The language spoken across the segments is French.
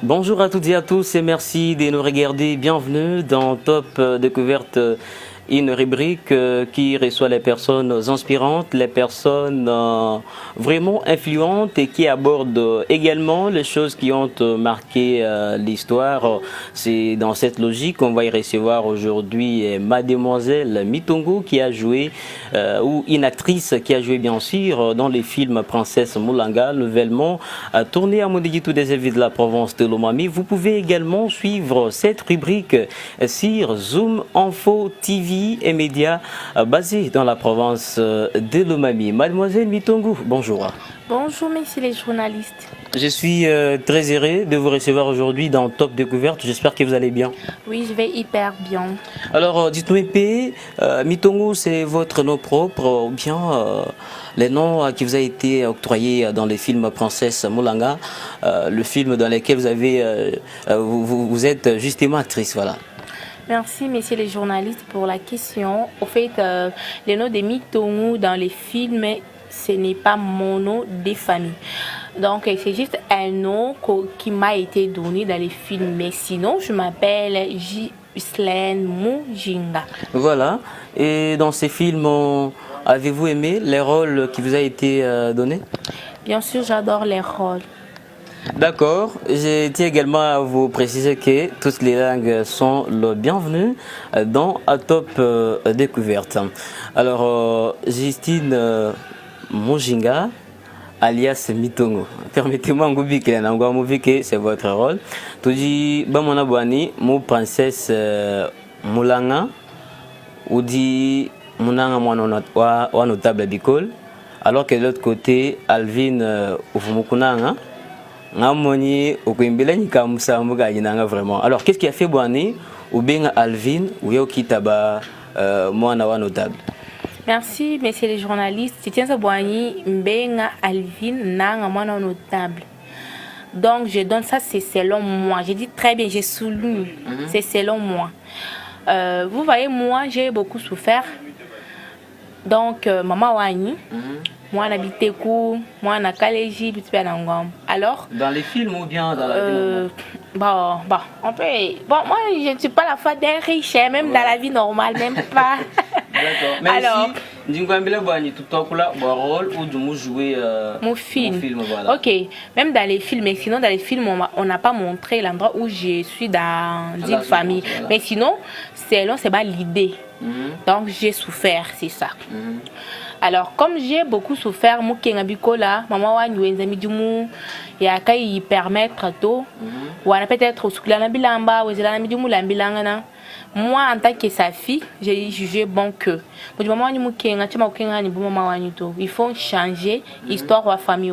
Bonjour à toutes et à tous et merci de nous regarder. Bienvenue dans Top Découverte, une rubrique qui reçoit les personnes inspirantes, les personnes vraiment influentes et qui abordent également les choses qui ont marqué l'histoire. C'est dans cette logique qu'on va y recevoir aujourd'hui Mademoiselle Mitongo qui a joué, ou une actrice qui a joué bien sûr dans les films Princesse Moulanga, nouvellement tourné à Mondigitou des Éviers de la province de Lomami. Vous pouvez également suivre cette rubrique sur Zoom Info TV et médias basés dans la province de Lomami. Mademoiselle Mitongo, bonjour. Bonjour, messieurs les journalistes. Je suis très heureux de vous recevoir aujourd'hui dans Top Découverte. J'espère que vous allez bien. Oui, je vais hyper bien. Alors, dites-nous un peu, Mitongo, c'est votre nom propre ou bien les noms qui vous a été octroyé dans les films Princesse Moulanga, le film dans lequel vous avez, vous êtes justement actrice, voilà. Merci, messieurs les journalistes, pour la question. Au fait, le nom de Mitongo dans les films, ce n'est pas mon nom de famille. Donc, c'est juste un nom qui m'a été donné dans les films. Mais sinon, je m'appelle Gislaine Mujinga. Voilà. Et dans ces films, avez-vous aimé les rôles qui vous a été donnés? Bien sûr, j'adore les rôles. D'accord. Je tiens également à vous préciser que toutes les langues sont le bienvenu dans Top Découverte. Alors, Justine Mujinga, alias Mitongo. Permettez-moi que c'est votre rôle. Tu dis, Bamona Bwani, mon princesse Moulanga, ou dit Moulanga wa notable d'école, alors que de l'autre côté, Alvin Ufumukunanga, Ngamoni Okuimbela Nikamusa Muga vraiment. Alors, qu'est-ce qui a fait Bwani ou bien Alvin ou Yokitaba Moana wa notable? Merci, messieurs les journalistes. Je tiens à Boigny, Mbenga, Alvin, Nanga, moi non notable. Donc, je donne ça, c'est selon moi. J'ai dit très bien, j'ai souligné. C'est selon moi. Vous voyez, moi, j'ai beaucoup souffert. Donc, maman Wani, moi, j'habitais Kou, moi, on a Kaléji, puis alors, dans les films ou bien dans la vie? Bon, on peut. Bon, moi, je ne suis pas la femme d'un riche, même dans la vie normale, même pas. D'accord. Mais alors, si mon film. Voilà. Ok, même dans les films, mais sinon dans les films, on n'a pas montré l'endroit où je suis dans une famille. Voilà. Mais sinon, c'est pas l'idée. Donc j'ai souffert, c'est ça. Alors, comme j'ai beaucoup souffert, moi, maman wa nyuenza midumu ya kai permettre to ou peut-être souklana bilamba ou zelana midumu lambilanga. Moi, en tant que sa fille, j'ai jugé bon que il faut changer l'histoire de la famille.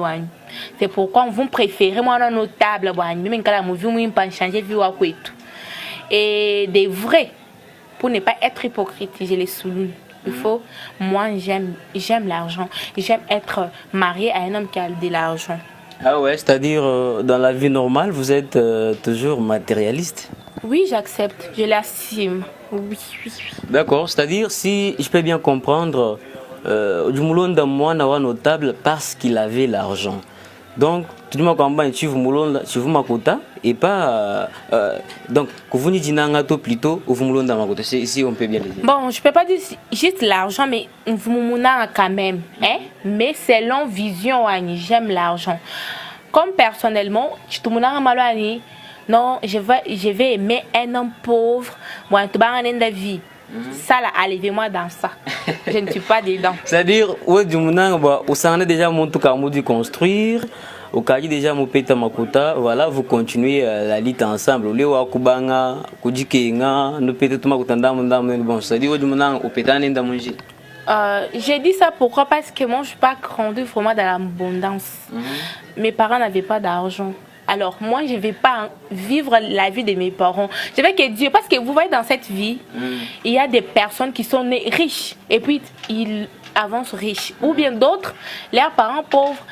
C'est pourquoi vous préférez moi notable changer vie et des vrais pour ne pas être hypocrite, je les souligne. Il faut, moi j'aime l'argent, j'aime être mariée à un homme qui a de l'argent. Ah ouais, c'est-à-dire dans la vie normale, vous êtes toujours matérialiste? Oui, j'accepte, je l'assume. Oui. D'accord, c'est-à-dire si je peux bien comprendre, du moulon d'un mois n'a notable parce qu'il avait l'argent. Donc, tout le monde comprend, tu vous m'accouta et pas. Donc, que vous n'y dites plutôt, vous moulon dans ma côté. Si on peut bien le dire. Bon, je peux pas dire juste l'argent, mais vous m'accouta quand même. Hein? Mais selon vision, j'aime l'argent. Comme personnellement, tout le monde m'a dit. Non, je vais aimer un homme pauvre, moi, tu vas en la vie. Ça, là, allez-moi dans ça. Je ne suis pas dedans. C'est-à-dire, ouais, du moment où ça en est déjà mon tout cas, de construire, au cas déjà mon péta makuta, voilà, vous continuez la lutte ensemble. Au lieu où akubanga, kujikenga, nous peut-être makuta bon, c'est-à-dire, du moment où péta n'est pas manger. J'ai dit ça pourquoi? Parce que moi, je ne suis pas grandi vraiment dans l'abondance. Mes parents n'avaient pas d'argent. Alors, moi, je ne vais pas vivre la vie de mes parents. Je veux que Dieu, parce que vous voyez dans cette vie, il y a des personnes qui sont nées riches et puis ils avancent riches. Ou bien d'autres, leurs parents pauvres.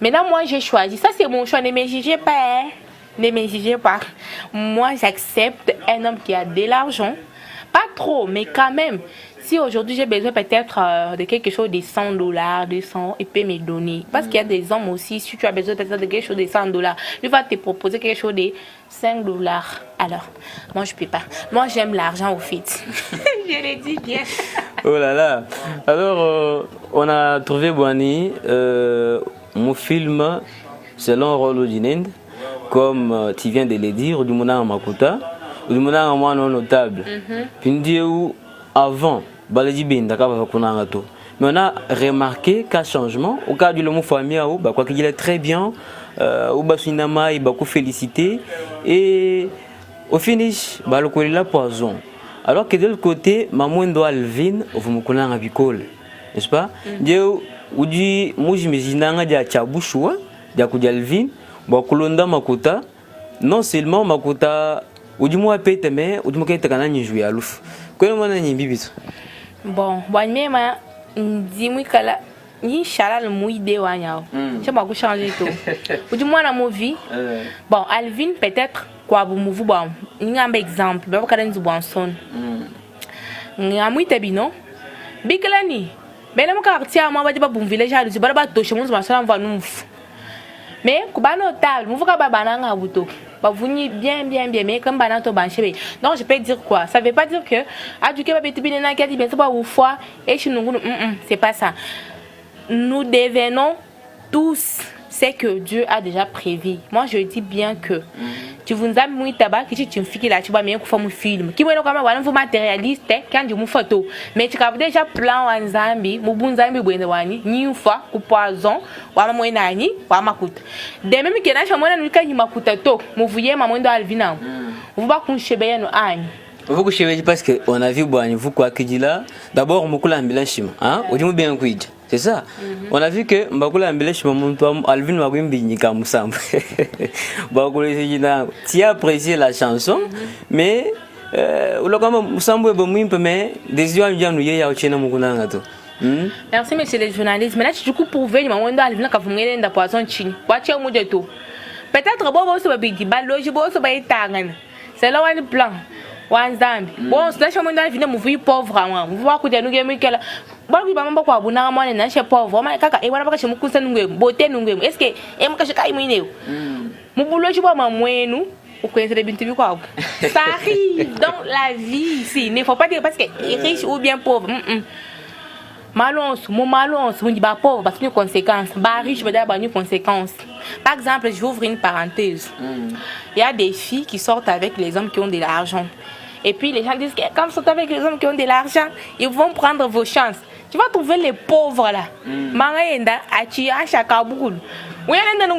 Maintenant, moi, j'ai choisi. Ça, c'est mon choix. Ne me jugez pas. Hein? Ne me jugez pas. Moi, j'accepte un homme qui a de l'argent. Pas trop, mais quand même. si aujourd'hui j'ai besoin peut-être de quelque chose de 100 $, 200, il peut me donner. Parce qu'il y a des hommes aussi, si tu as besoin peut-être de quelque chose de 100 $, il va te proposer quelque chose de 5 $. Alors, moi je peux pas. Moi j'aime l'argent au fait. Je le dis bien. Oh là là. Alors, on a trouvé Boani, mon film, selon Rolo Dinend, comme tu viens de le dire, du Mouna Makuta, du Mouna non notable. Puis avant, Baladi Bindaka va Kunangato. Mais on a remarqué qu'un changement, au cas du Lomo Famille, quoi qu'il est très bien, au Basunama, il va féliciter. Et au finish, Balokolila Poison. Alors que de l'autre côté, Mamouendo Alvin, vous me connaissez en bicole, n'est-ce pas? Dieu, ou dit, moi je me dis, nanga dia Tchabouchoua, dia Koudialvin, Bakulonda Makuta, non seulement Makuta, ou du moins pète, mais ou du moins qu'il y a un joueur à l'ouf. Comment on a une bibite? Bon, même, dis-moi que là, Inch'Allah, le mouillé de Wanyao. Je vais changer tout. Ou du moins, dans ma vie, bon, Alvin, peut-être, quoi, vous me voyez, il y a un exemple, mais vous avez un bon son. Il y a un mouillé de bino, Biglani. Mais là, mon quartier, moi, je vais pas village, je vais pas toucher mon soin, va nous. Mais, quand on est notable, vous voyez pas banana à bouton. Vous bien, mais comme banana to banché. Donc, je peux dire quoi? Ça veut pas dire que, ah, du coup, va être bien, qui a dit, bien, c'est pas ou fois, et chez nous, c'est pas ça. Nous devenons tous ce que Dieu a déjà prévu. Moi, je dis bien que tu vous as mis tabac, que tu me fais là, tu vas bien faire mon film. Qui veut quand même vous matérialiste, quand tu me photo. Mais tu as déjà plan en Zambie, mon bon Zambie, bon Zambie, ni une fois, ou poison, ou à moi nani, ou à ma coûte. De même que là, je m'en ai dit qu'il m'a coûté tout. Mon voyez, maman doit alvina. Vous va coucher bien au agne. Vous couchez parce qu'on a vu, vous quoi que dit là. D'abord, on m'a coulé un bilan, hein, ou du moins bien quid. C'est ça. On a vu que Mbakula Mbelesh Alvin Wagwimbi comme ça. Tu as apprécié la chanson, mais merci monsieur le journaliste. Mais là tu peux prouver que Alvin a fait un poisson chini. Peut-être bon vous big baloji bon so bay tangan. C'est là un plan. One Zambie. Bon, c'est là que je suis pauvre. Vous voyez que nous avons dit que bamba kwa buna mwana na she pauvre ma kaka e wana baka chimu kusa nungwe bote nungwe est-ce que e maka kai mwineo mubulo chibo mamwenu ukwenzele bintu bikwa ça arrive dans la vie ici il ne faut pas dire parce que riche ou bien pauvre malons on dit ba pauvre parce que une conséquence ba riche va avoir une conséquence. Par exemple, je vais ouvrir une parenthèse. Il y a des filles qui sortent avec les hommes qui ont de l'argent. Et puis les gens disent que quand vous sortez avec les hommes qui ont de l'argent, ils vont prendre vos chances. Tu vas trouver les pauvres là. Mangayenda achi achaka bugul. Oui, on a nous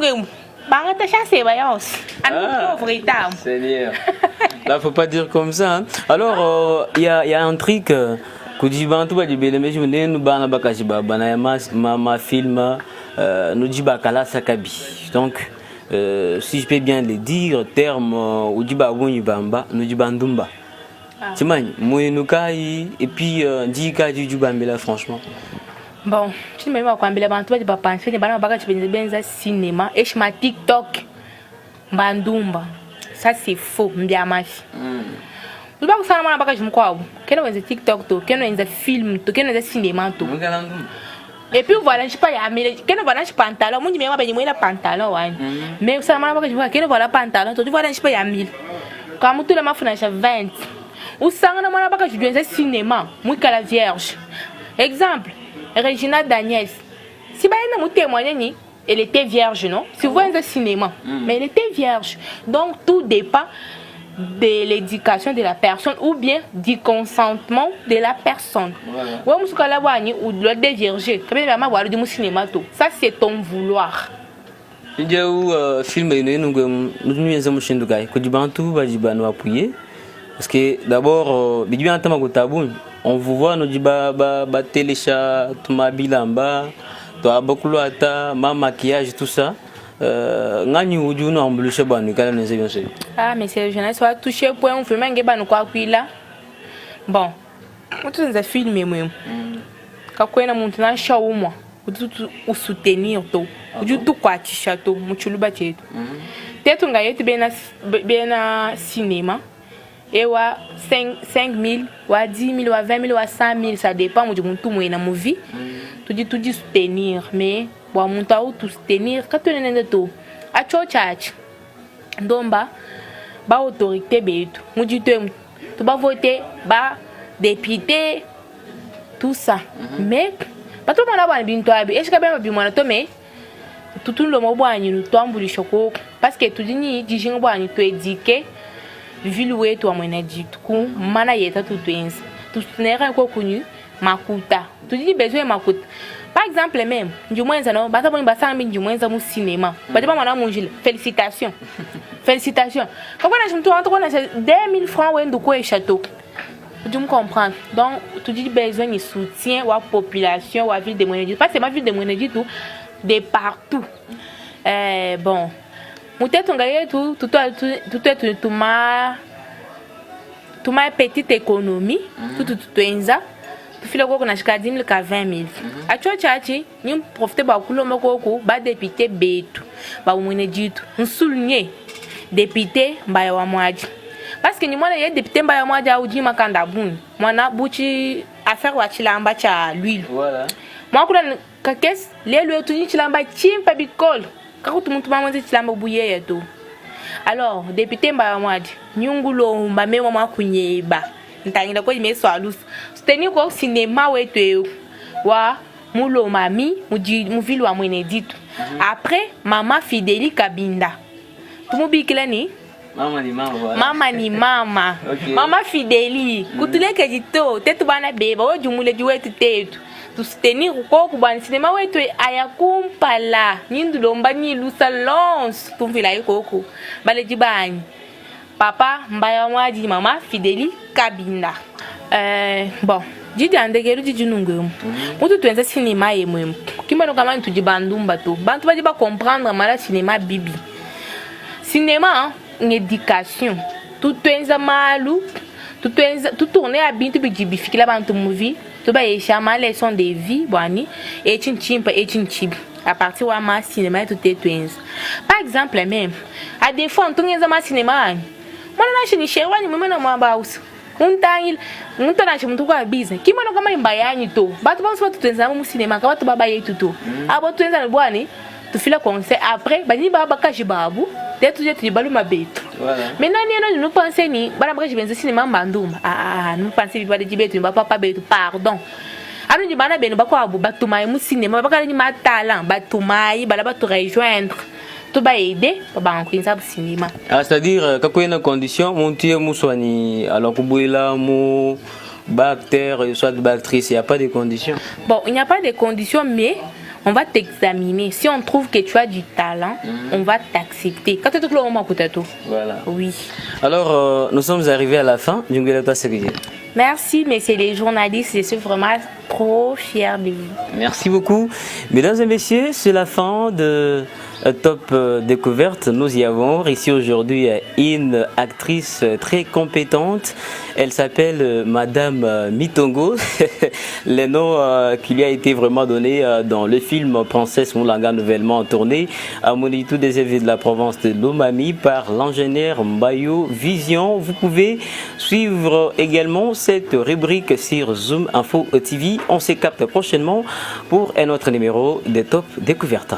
bangata chasse bayos. À pauvre état. Seigneur. Là faut pas dire comme ça. Hein. Alors il y a un truc kujibantu ba dibele mais je ne nous bana bakaji ba bana ma film nous dit bakala sakabi. Donc si je peux bien le dire terme ujiba bonyibamba nous dit bandumba. Tu m'as dit, et puis dis du Bambela, franchement. Bon, tu m'as dit que tu vas te penser que tu cinéma et je m'ai TikTok. Bandumba. Ça c'est faux, m'bia ma fille. Tu vas ça na baka je me crois. Quel est TikTok to, quel est film to, quel est cinéma to. Et puis voilà, je sais pas, quel est voilà pantalon, moi je me rappelle moi pantalon mais ça na baka je me crois quel est voilà pantalon to, tu vois je sais pas ya 1000. Comme tout le monde fait 20. Ou ça, on a pas que je dois cinéma, moi que la Vierge. Exemple, Regina Daniels. Si vous témoignez, elle était vierge, non? Si vous voyez un cinéma, mais elle était vierge. Donc tout dépend de l'éducation de la personne ou bien du consentement de la personne. Ou de dévierger. Ça c'est ton vouloir. Il y a un film nous avons appuyé. Parce que d'abord, on vous voit, nous dit téléchat, tout ma bilamba, ma maquillage, tout ça. Ah, mais c'est le jeunesse, soit touché au point où on fait même que nous quoi là. Bon, on te a filmé moi. Quand on a monté un show moi, ou soutenir tout, ou tout quoi tu château, mon chulu bâti. Peut-être on gagne bien à cinéma. et 5 000, 10 000, 20 000, 100 000, ça dépend de mon tout dans ma vie. Tu dis soutenir, mais bon, mon temps tout soutenir, quand tu es dans tout, à tchotchach, domba, ba autorité béto, mon dit tu vas voter, ba député, tout ça. Mais, pas tout le monde a bien toi, est-ce que bien bien moi mais tout le monde a bien toi pour le choco, parce que tu dis ni dis j'ai bien tu éduqué. Viloué toi mon dit coup mana yeta tout twins tout n'est encore connu makuta tu dis besoin makuta par exemple même du moins ça non bata bon basa du moins ça mon cinéma bata pas mon mon félicitations quand on a toi on a 2000 francs ouais ndoko et château tu me comprends donc tu dis besoin de soutien ou population ou ville de Monédit pas c'est ma ville de Monédit tout de partout bon peut-être on gagne tout ma petite économie tout enza tu fais le go na chika 10 000 ka 20 000 a chochachi ni profiter ba kulo moko ba député betu ba umwene jitu nsulunye député mbaya wa mwaji parce que ni mwana ye député mbaya mwaji auji makanda buni mwana buchi affaire wa chilamba cha l'huile voilà moi kula kakes lelo tu ni chilamba chimpa bikolo quand tout le monde m'a dit chilamba bouyer et tout alors député mbaya mwaji nyungulo mbame mama kunyeba ntangira ko imeso alus soutenir ko cinéma wetu wa mulo mami muvili wa Mweneditu après mama Fidélie Kabinda tumubikila ni mama ni mama voilà. Mama ni mama okay. Mama Fidélie kutuleke jito tetu bana beba ojumule jiwetu tetu tu soutenir ko kubana cinéma wetu ayakumpala nyindulomba ni lusalons tumvila ikoko bale jibani papa mbaya mwaji mama Fidélie Kabinda bon jidi andegero jidi nungum mutu tuenza cinéma yemwe kimano kama ntuji bandumba to bantu baji ba comprendre mala cinéma bibi cinéma une éducation tout tuenza malu tout tourner à bintu bijibi fikila bantu movie to ba yeshama leçon de vie bwani et chinchimpa et chinchibi à partir wa ma cinéma tout tuenza par exemple même à des fois on tuenza ma cinéma mwana na shini shewani mwana mwamba usu untangil untana chimuntu kwa business kimano kama imbayani to batu bantu tuenza mu cinéma ka batu baba yetu to abo tuenza bwani tufila concert après bani baba kaji babu tetu jetu balu mabetu voilà maintenant ni nous penser ni bana baka jibenza cinéma mbanduma nous penser bi bade jibetu ba papa betu pardon anu ni bana beno bako abu batuma mu cinéma baka ni matala batuma bala batu rejoindre tout ba aider ba nkwinza bu cinéma c'est-à-dire kako ina condition montier muswani alors kubuila mu ba acteur soit ba actrice il y a pas de conditions bon il n'y a pas de conditions mais on va t'examiner. Si on trouve que tu as du talent, on va t'accepter. Quand tu es tout le monde, voilà. Oui. Alors, nous sommes arrivés à la fin. Merci, messieurs les journalistes. Je suis vraiment trop fière de vous. Merci beaucoup. Mesdames et messieurs, c'est la fin de Top Découverte. Nous y avons ici aujourd'hui une actrice très compétente. Elle s'appelle Madame Mitongo. Le nom qui lui a été vraiment donné dans le film Princesse Moulanga nouvellement tourné à Monitou des événements de la province de Lomami par l'ingénieur Mbayo Vision. Vous pouvez suivre également cette rubrique sur Zoom Info TV. On se capte prochainement pour un autre numéro de Top Découverte.